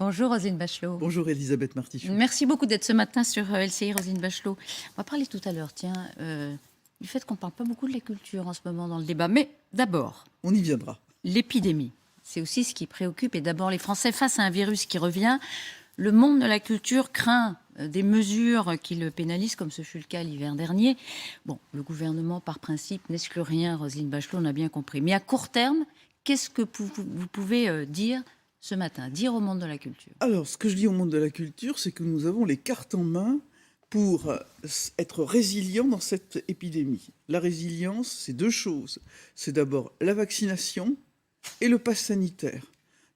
Bonjour Roselyne Bachelot. Bonjour Elisabeth Martichoux. Merci beaucoup d'être ce matin sur LCI, Roselyne Bachelot. On va parler tout à l'heure, du fait qu'on ne parle pas beaucoup de la culture en ce moment dans le débat. Mais d'abord, on y viendra. L'épidémie, c'est aussi ce qui préoccupe. Et d'abord, les Français face à un virus qui revient. Le monde de la culture craint des mesures qui le pénalisent, comme ce fut le cas l'hiver dernier. Bon, le gouvernement, par principe, n'exclut rien, Roselyne Bachelot, on a bien compris. Mais à court terme, qu'est-ce que vous pouvez dire ce matin, dire au monde de la culture? Alors, ce que je dis au monde de la culture, c'est que nous avons les cartes en main pour être résilients dans cette épidémie. La résilience, c'est deux choses. C'est d'abord la vaccination et le pass sanitaire.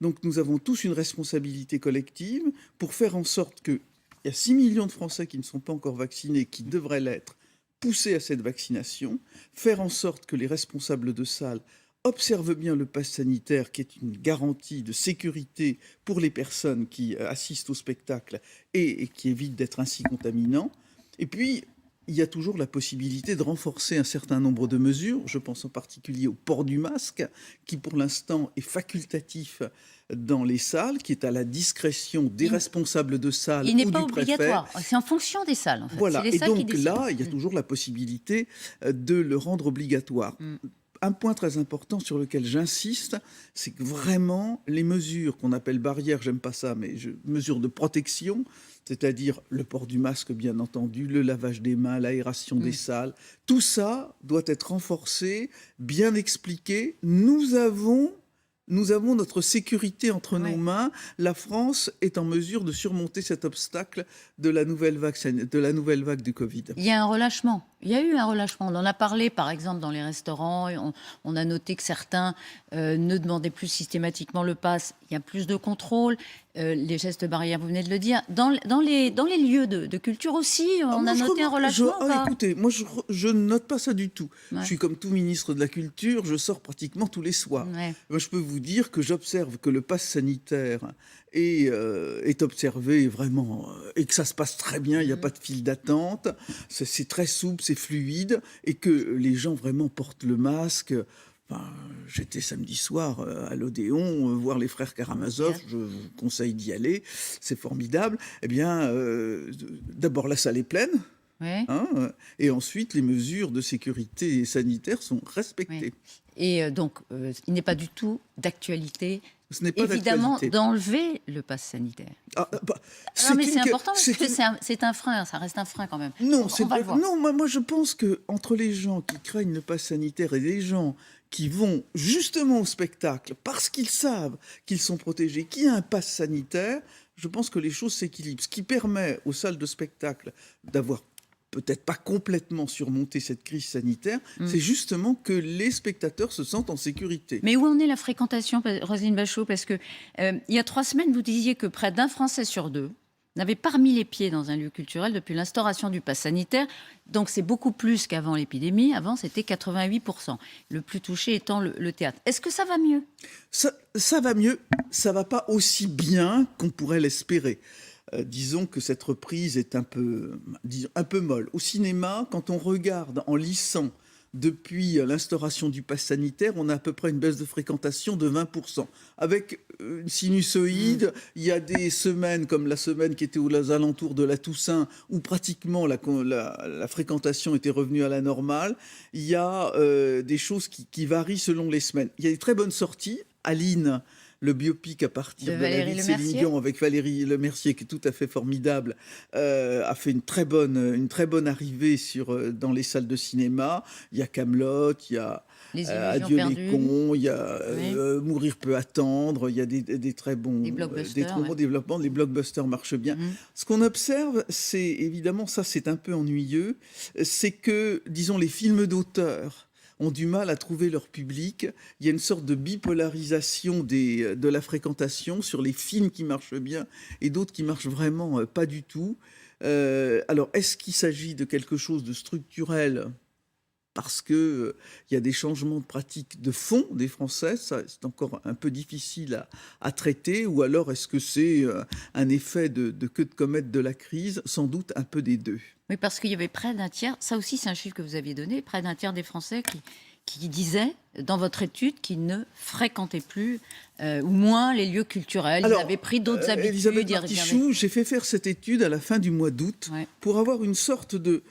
Donc nous avons tous une responsabilité collective pour faire en sorte qu'il y a 6 millions de Français qui ne sont pas encore vaccinés, qui devraient l'être, pousser à cette vaccination, faire en sorte que les responsables de salles observent bien le pass sanitaire, qui est une garantie de sécurité pour les personnes qui assistent au spectacle et qui évitent d'être ainsi contaminants. Et puis, il y a toujours la possibilité de renforcer un certain nombre de mesures. Je pense en particulier au port du masque, qui pour l'instant est facultatif dans les salles, qui est à la discrétion des responsables de salles ou du préfet. Il n'est pas obligatoire, c'est en fonction des salles en fait. Voilà, et donc là, il y a toujours la possibilité de le rendre obligatoire. Un point très important sur lequel j'insiste, c'est que vraiment les mesures qu'on appelle barrières, j'aime pas ça, mais mesures de protection, c'est-à-dire le port du masque bien entendu, le lavage des mains, l'aération des salles, tout ça doit être renforcé, bien expliqué. Nous avons notre sécurité entre nos mains. La France est en mesure de surmonter cet obstacle de la nouvelle vague du Covid. Il y a un relâchement. Il y a eu un relâchement. On en a parlé, par exemple, dans les restaurants. On a noté que certains ne demandaient plus systématiquement le pass. Il y a plus de contrôle. Les gestes barrières, vous venez de le dire. Dans les lieux de culture aussi, on a noté un relâchement. Écoutez, moi, je ne note pas ça du tout. Je suis comme tout ministre de la Culture, je sors pratiquement tous les soirs. Moi, je peux vous dire que j'observe que le pass sanitaire est observé vraiment et que ça se passe très bien, il n'y a pas de file d'attente, c'est très souple, c'est fluide et que les gens vraiment portent le masque. Enfin, j'étais samedi soir à l'Odéon voir les frères Karamazov, je vous conseille d'y aller, c'est formidable. Eh bien, d'abord la salle est pleine. Et ensuite, les mesures de sécurité sanitaire sont respectées. Et donc, il n'est pas du tout d'actualité, ce n'est pas évidemment, d'enlever le pass sanitaire. Non, mais c'est important parce que c'est un frein, ça reste un frein quand même. Non, moi je pense qu'entre les gens qui craignent le pass sanitaire et les gens qui vont justement au spectacle parce qu'ils savent qu'ils sont protégés, qu'il y a un pass sanitaire, je pense que les choses s'équilibrent. Ce qui permet aux salles de spectacle d'avoir peut-être pas complètement surmonter cette crise sanitaire, c'est justement que les spectateurs se sentent en sécurité. Mais où en est la fréquentation, Roselyne Bachelot? Parce que il y a 3 semaines, vous disiez que près d'un Français sur 2 n'avait pas remis les pieds dans un lieu culturel depuis l'instauration du pass sanitaire. Donc c'est beaucoup plus qu'avant l'épidémie. Avant, c'était 88%. Le plus touché étant le théâtre. Est-ce que ça va mieux? Ça va mieux. Ça va pas aussi bien qu'on pourrait l'espérer. Disons que cette reprise est un peu molle. Au cinéma, quand on regarde en lissant depuis l'instauration du pass sanitaire, on a à peu près une baisse de fréquentation de 20%. Avec une sinusoïde, il y a des semaines, comme la semaine qui était aux alentours de la Toussaint, où pratiquement la fréquentation était revenue à la normale. Il y a des choses qui varient selon les semaines. Il y a des très bonnes sorties. Aline, le biopic à partir de la vie de Céline Dion avec Valérie Lemercier, qui est tout à fait formidable, a fait une très bonne arrivée dans les salles de cinéma. Il y a Kaamelott, il y a Adieu les cons, il y a Mourir peut attendre, il y a des très bons développements, les blockbusters marchent bien. Ce qu'on observe, c'est évidemment, ça c'est un peu ennuyeux, c'est que, disons, les films d'auteur ont du mal à trouver leur public. Il y a une sorte de bipolarisation de la fréquentation sur les films qui marchent bien et d'autres qui marchent vraiment pas du tout. Alors, est-ce qu'il s'agit de quelque chose de structurel parce qu'il y a des changements de pratiques de fond des Français, ça, c'est encore un peu difficile à traiter, ou alors est-ce que c'est un effet de queue de comète de la crise? Sans doute un peu des deux. Oui, parce qu'il y avait près d'un tiers, ça aussi c'est un chiffre que vous aviez donné, près d'un tiers des Français qui disait, dans votre étude, qu'ils ne fréquentaient plus ou moins les lieux culturels. Alors, ils avaient pris d'autres habitudes. Elisabeth Martichoux, j'ai fait faire cette étude à la fin du mois d'août pour avoir une sorte de,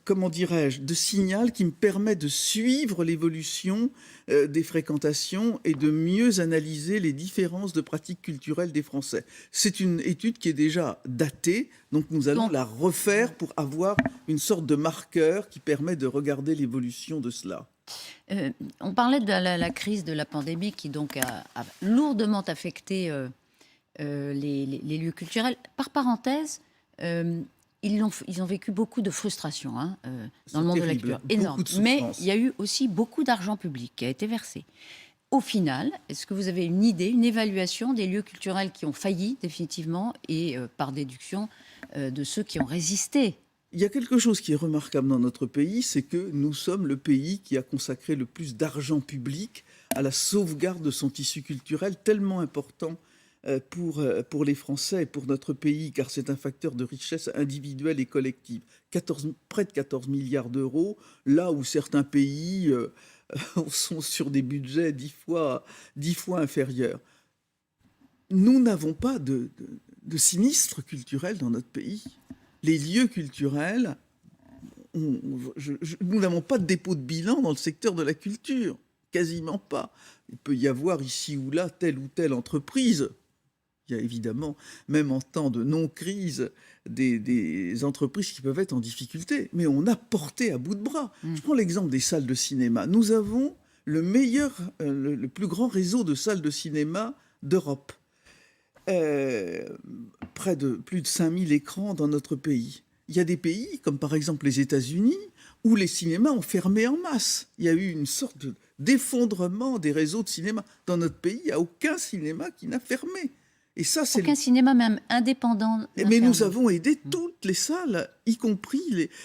comment dirais-je, de signal qui me permet de suivre l'évolution des fréquentations et de mieux analyser les différences de pratiques culturelles des Français. C'est une étude qui est déjà datée, donc nous allons la refaire pour avoir une sorte de marqueur qui permet de regarder l'évolution de cela. On parlait de la crise de la pandémie qui donc a lourdement affecté les lieux culturels. Par parenthèse, ils ont vécu beaucoup de frustration dans le monde de la culture, énorme. Mais il y a eu aussi beaucoup d'argent public qui a été versé. Au final, est-ce que vous avez une idée, une évaluation des lieux culturels qui ont failli définitivement et par déduction de ceux qui ont résisté? Il y a quelque chose qui est remarquable dans notre pays, c'est que nous sommes le pays qui a consacré le plus d'argent public à la sauvegarde de son tissu culturel, tellement important pour les Français et pour notre pays, car c'est un facteur de richesse individuelle et collective. Près de 14 milliards d'euros, là où certains pays sont sur des budgets 10 fois inférieurs. Nous n'avons pas de sinistre culturel dans notre pays. Les lieux culturels, nous n'avons pas de dépôt de bilan dans le secteur de la culture, quasiment pas. Il peut y avoir ici ou là telle ou telle entreprise. Il y a évidemment, même en temps de non-crise, des entreprises qui peuvent être en difficulté, mais on a porté à bout de bras. Je prends l'exemple des salles de cinéma. Nous avons le plus grand réseau de salles de cinéma d'Europe. Près de plus de 5000 écrans dans notre pays. Il y a des pays, comme par exemple les États-Unis, où les cinémas ont fermé en masse. Il y a eu une sorte d'effondrement des réseaux de cinéma. Dans notre pays, il n'y a aucun cinéma qui n'a fermé. Et ça, c'est aucun cinéma même indépendant. Mais nous avons aidé toutes les salles, y compris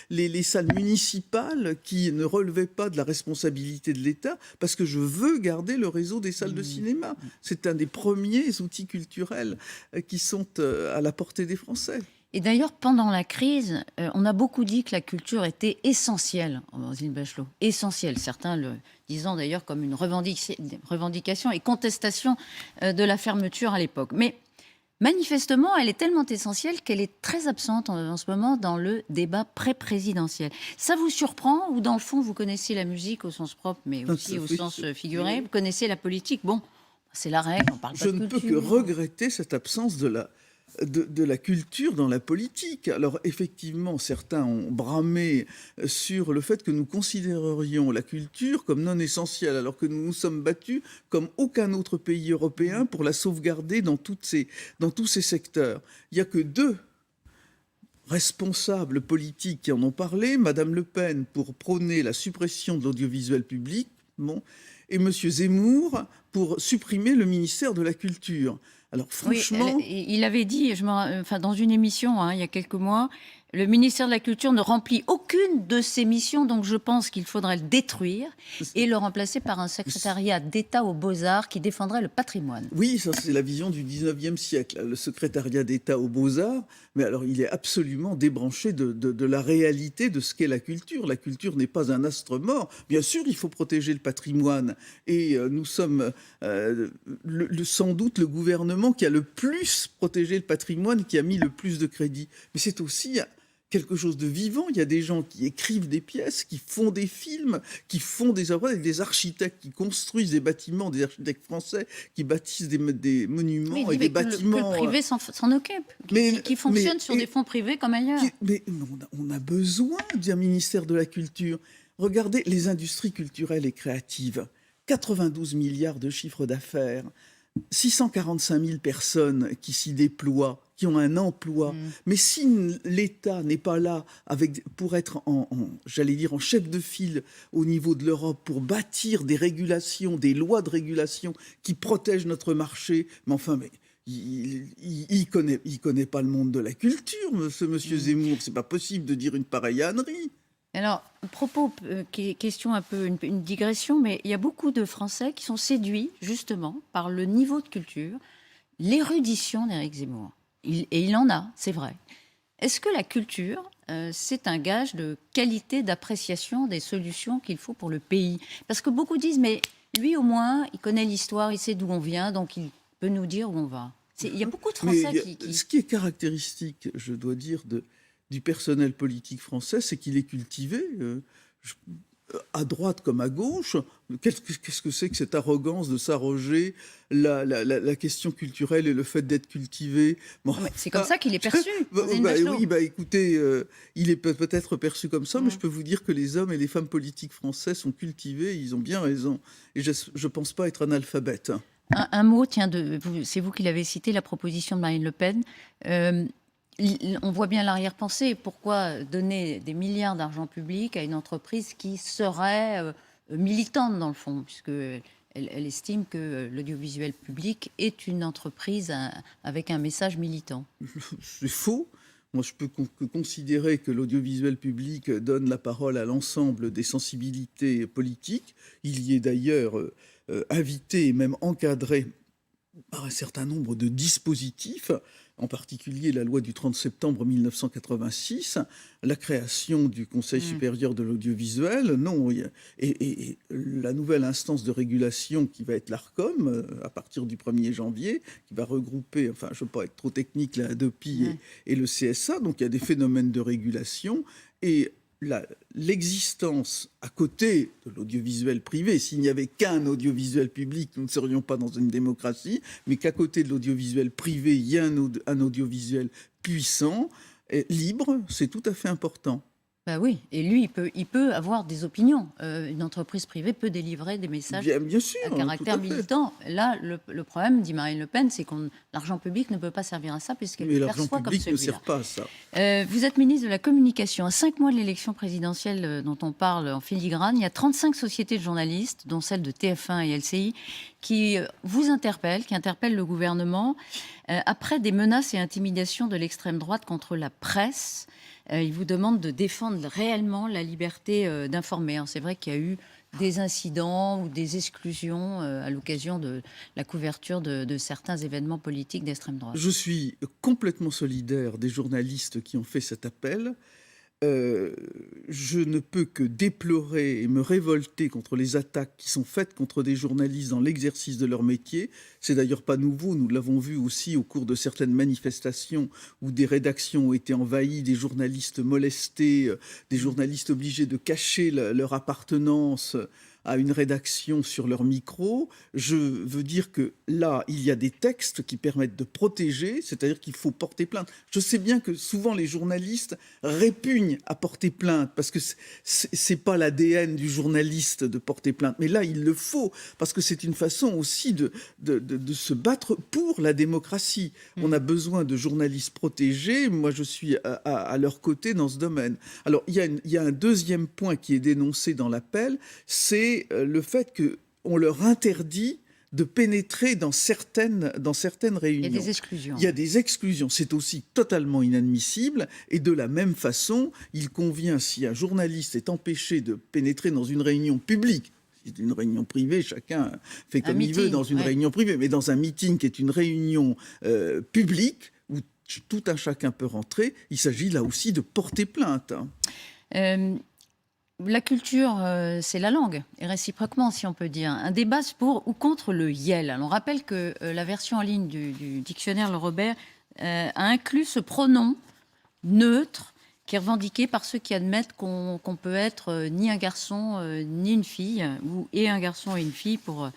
les salles municipales qui ne relevaient pas de la responsabilité de l'État, parce que je veux garder le réseau des salles de cinéma. C'est un des premiers outils culturels qui sont à la portée des Français. Et d'ailleurs, pendant la crise, on a beaucoup dit que la culture était essentielle, Roselyne Bachelot. Essentielle, certains le disant d'ailleurs comme une revendication et contestation de la fermeture à l'époque. Mais manifestement, elle est tellement essentielle qu'elle est très absente en ce moment dans le débat pré-présidentiel. Ça vous surprend ou dans le fond, vous connaissez la musique au sens propre, mais aussi au sens figuré, vous connaissez la politique? Bon, c'est la règle, on parle pas de culture. Je ne peux que regretter cette absence de la culture dans la politique. Alors effectivement, certains ont bramé sur le fait que nous considérerions la culture comme non essentielle, alors que nous nous sommes battus comme aucun autre pays européen pour la sauvegarder dans tous ces secteurs. Il n'y a que deux responsables politiques qui en ont parlé, Madame Le Pen pour prôner la suppression de l'audiovisuel public, et Monsieur Zemmour pour supprimer le ministère de la Culture. Alors franchement... Oui, il avait dit, dans une émission il y a quelques mois, le ministère de la Culture ne remplit aucune de ses missions, donc je pense qu'il faudrait le détruire et le remplacer par un secrétariat d'État aux Beaux-Arts qui défendrait le patrimoine. Oui, ça c'est la vision du 19e siècle, le secrétariat d'État aux Beaux-Arts, mais alors il est absolument débranché de la réalité de ce qu'est la culture. La culture n'est pas un astre mort. Bien sûr, il faut protéger le patrimoine et nous sommes sans doute le gouvernement qui a le plus protégé le patrimoine, qui a mis le plus de crédit. Mais c'est aussi quelque chose de vivant. Il y a des gens qui écrivent des pièces, qui font des films, qui font des œuvres, des architectes qui construisent des bâtiments, des architectes français qui bâtissent des monuments et des bâtiments. Que le privé s'en occupe, qui fonctionne sur des fonds privés comme ailleurs. Mais on a besoin d'un ministère de la Culture. Regardez les industries culturelles et créatives. 92 milliards de chiffre d'affaires, 645 000 personnes qui s'y déploient, qui ont un emploi. Mais si l'État n'est pas là pour être j'allais dire, en chef de file au niveau de l'Europe, pour bâtir des régulations, des lois de régulation qui protègent notre marché, il connaît pas le monde de la culture, ce monsieur Zemmour. C'est pas possible de dire une pareille ânerie. Alors, question un peu une digression, mais il y a beaucoup de Français qui sont séduits justement par le niveau de culture, l'érudition d'Éric Zemmour. Et il en a, c'est vrai. Est-ce que la culture c'est un gage de qualité d'appréciation des solutions qu'il faut pour le pays. Parce que beaucoup disent, mais lui au moins, il connaît l'histoire, il sait d'où on vient, donc il peut nous dire où on va. Il y a beaucoup de Français qui... Ce qui est caractéristique, je dois dire, du personnel politique français, c'est qu'il est cultivé. À droite comme à gauche, qu'est-ce que c'est que cette arrogance de s'arroger la question culturelle et le fait d'être cultivé? Bon, c'est comme ça qu'il est perçu. Oui, écoutez, il est peut-être perçu comme ça, mais je peux vous dire que les hommes et les femmes politiques français sont cultivés, et ils ont bien raison. Et je ne pense pas être analphabète. Un mot, tiens, c'est vous qui l'avez cité, la proposition de Marine Le Pen. On voit bien l'arrière-pensée. Pourquoi donner des milliards d'argent public à une entreprise qui serait militante, dans le fond, puisqu'elle estime que l'audiovisuel public est une entreprise avec un message militant. C'est faux. Moi, je peux considérer que l'audiovisuel public donne la parole à l'ensemble des sensibilités politiques. Il y est d'ailleurs invité et même encadré par un certain nombre de dispositifs, en particulier la loi du 30 septembre 1986, la création du Conseil supérieur de l'audiovisuel, et la nouvelle instance de régulation qui va être l'ARCOM à partir du 1er janvier, qui va regrouper, enfin je ne veux pas être trop technique, la Hadopi et le CSA, donc il y a des phénomènes de régulation, et l'existence à côté de l'audiovisuel privé, s'il n'y avait qu'un audiovisuel public, nous ne serions pas dans une démocratie, mais qu'à côté de l'audiovisuel privé, il y a un audiovisuel puissant, et libre, c'est tout à fait important. Bah oui, et lui, il peut avoir des opinions. Une entreprise privée peut délivrer des messages bien sûr, à caractère militant. Là, le problème, dit Marine Le Pen, c'est que l'argent public ne peut pas servir à ça, puisqu'elle le perçoit comme celui-là. Mais l'argent public ne sert pas à ça. Vous êtes ministre de la Communication. À 5 mois de l'élection présidentielle dont on parle en filigrane, il y a 35 sociétés de journalistes, dont celle de TF1 et LCI, qui vous interpellent, qui interpellent le gouvernement, après des menaces et intimidations de l'extrême droite contre la presse. Ils vous demandent de défendre réellement la liberté d'informer. C'est vrai qu'il y a eu des incidents ou des exclusions à l'occasion de la couverture de certains événements politiques d'extrême droite. Je suis complètement solidaire des journalistes qui ont fait cet appel. Je ne peux que déplorer et me révolter contre les attaques qui sont faites contre des journalistes dans l'exercice de leur métier. C'est d'ailleurs pas nouveau, nous l'avons vu aussi au cours de certaines manifestations où des rédactions ont été envahies, des journalistes molestés, des journalistes obligés de cacher leur appartenance à une rédaction sur leur micro. Je veux dire que là, il y a des textes qui permettent de protéger, c'est-à-dire qu'il faut porter plainte. Je sais bien que souvent les journalistes répugnent à porter plainte parce que c'est pas l'ADN du journaliste de porter plainte. Mais là, il le faut parce que c'est une façon aussi de se battre pour la démocratie. On a besoin de journalistes protégés. Moi, je suis à leur côté dans ce domaine. Alors, il y a un deuxième point qui est dénoncé dans l'appel, c'est le fait qu'on leur interdit de pénétrer dans certaines réunions. Il y a des exclusions. Il y a des exclusions. C'est aussi totalement inadmissible. Et de la même façon, il convient, si un journaliste est empêché de pénétrer dans une réunion publique, c'est une réunion privée, chacun fait comme il veut dans une réunion privée, mais dans un meeting qui est une réunion publique, où tout un chacun peut rentrer, il s'agit là aussi de porter plainte. La culture, c'est la langue, et réciproquement, si on peut dire. Un débat pour ou contre le YEL. Alors, on rappelle que la version en ligne du dictionnaire Le Robert a inclus ce pronom neutre qui est revendiqué par ceux qui admettent qu'on peut être ni un garçon ni une fille, et un garçon et une fille, pour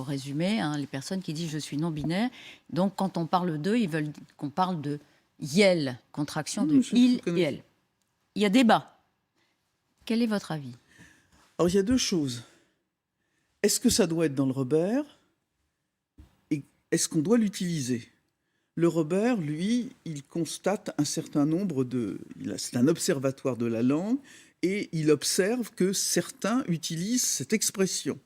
résumer, les personnes qui disent « je suis non-binaire ». Donc, quand on parle d'eux, ils veulent qu'on parle de YEL, contraction de il et elle. Il y a débat. Quel est votre avis? Alors, il y a deux choses. Est-ce que ça doit être dans le Robert? Et est-ce qu'on doit l'utiliser? Le Robert, lui, il constate un certain nombre c'est un observatoire de la langue, et il observe que certains utilisent cette expression.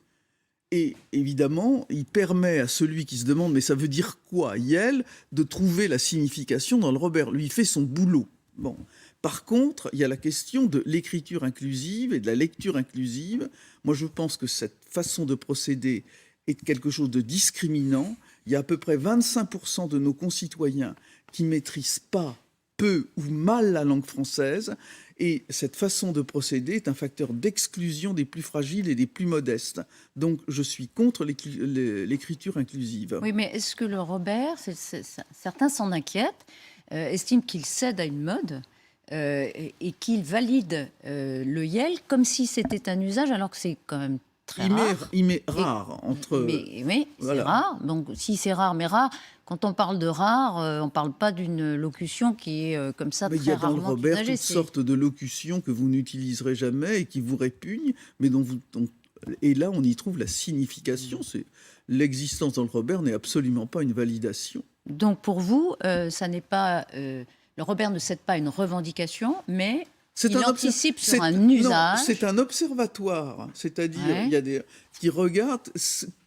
Et évidemment, il permet à celui qui se demande « mais ça veut dire quoi, YEL ?» de trouver la signification dans le Robert. Lui, il fait son boulot. Bon. Par contre, il y a la question de l'écriture inclusive et de la lecture inclusive. Moi, je pense que cette façon de procéder est quelque chose de discriminant. Il y a à peu près 25% de nos concitoyens qui ne maîtrisent pas peu ou mal la langue française. Et cette façon de procéder est un facteur d'exclusion des plus fragiles et des plus modestes. Donc, je suis contre l'écriture inclusive. Oui, mais est-ce que le Robert, certains s'en inquiètent, estiment qu'il cède à une mode et qu'il valide le YEL comme si c'était un usage, alors que c'est quand même très rare. Il met rare entre... Mais voilà. C'est rare. Donc, si c'est rare, mais rare, quand on parle de rare, on ne parle pas d'une locution qui est comme ça, mais très rarement usagée. Il y a dans le Robert toutes sortes de locutions que vous n'utiliserez jamais et qui vous répugnent, mais et là, on y trouve la signification. L'existence dans le Robert n'est absolument pas une validation. Donc, pour vous, ça n'est pas... le Robert ne cède pas à une revendication, mais... Il anticipe sur un usage. C'est un observatoire, c'est-à-dire il y a qui regarde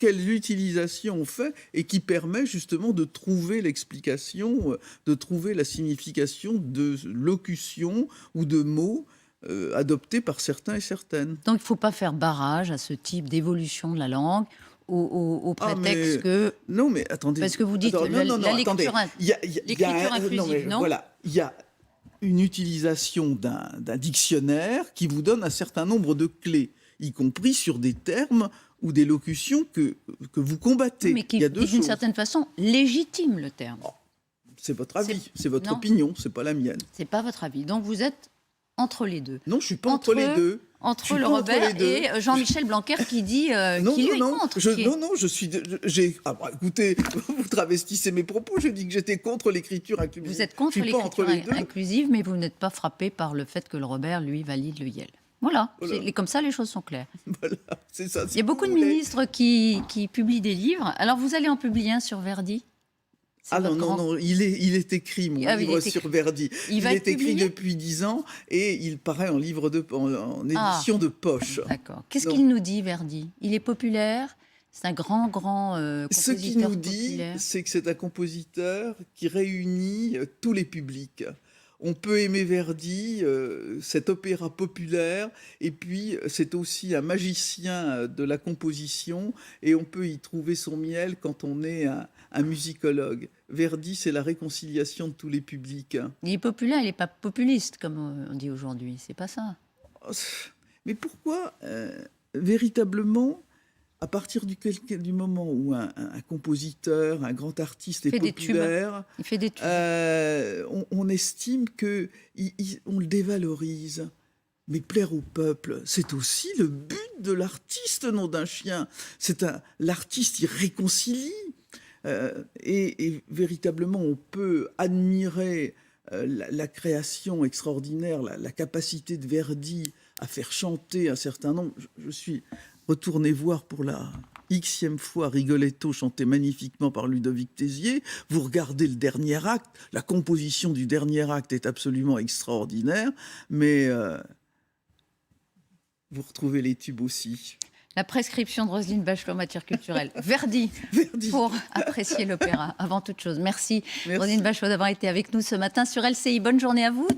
quelle utilisation on fait et qui permet justement de trouver l'explication, de trouver la signification de locutions ou de mots adoptés par certains et certaines. Donc il ne faut pas faire barrage à ce type d'évolution de la langue au prétexte que... Non, mais attendez. Parce que vous dites la lecture inclusive, non ? Voilà, il y a une utilisation d'un dictionnaire qui vous donne un certain nombre de clés, y compris sur des termes ou des locutions que vous combattez. Mais qui, d'une certaine façon, légitime le terme. Oh, c'est votre avis, c'est votre opinion, c'est pas la mienne. C'est pas votre avis. Donc vous êtes entre les deux. Non, je suis pas entre les deux. Entre le Robert et Jean-Michel Blanquer qui dit qu'il lui est contre. Je suis... écoutez, vous travestissez mes propos, je dis que j'étais contre l'écriture inclusive. Vous êtes contre l'écriture inclusive, mais vous n'êtes pas frappé par le fait que le Robert, lui, valide le YEL. Voilà. Comme ça, les choses sont claires. Voilà, c'est ça. Il y a beaucoup de ministres qui publient des livres. Alors, vous allez en publier un sur Verdi ? Ah non, il est écrit, mon livre sur Verdi. Il est écrit depuis 10 ans et il paraît en édition de poche. D'accord. Qu'est-ce qu'il nous dit, Verdi ? Il est populaire ? C'est un grand compositeur. Ce qu'il nous dit, c'est que c'est un compositeur qui réunit tous les publics. On peut aimer Verdi, cet opéra populaire, et puis c'est aussi un magicien de la composition, et on peut y trouver son miel quand on est un musicologue. Verdi, c'est la réconciliation de tous les publics. Il est populaire, il n'est pas populiste, comme on dit aujourd'hui, c'est pas ça. Mais pourquoi, véritablement, à partir du moment où un compositeur, un grand artiste est populaire, il fait des tubes. On estime qu'on le dévalorise. Mais plaire au peuple, c'est aussi le but de l'artiste, nom d'un chien. L'artiste, il réconcilie. Et véritablement, on peut admirer la création extraordinaire, la capacité de Verdi à faire chanter un certain nombre. Je suis retourné voir pour la xème fois Rigoletto chanté magnifiquement par Ludovic Tézier. Vous regardez le dernier acte, la composition du dernier acte est absolument extraordinaire, mais vous retrouvez les tubes aussi. La prescription de Roselyne Bachelot en matière culturelle. Verdi, pour apprécier l'opéra, avant toute chose. Merci. Roselyne Bachelot d'avoir été avec nous ce matin sur LCI. Bonne journée à vous.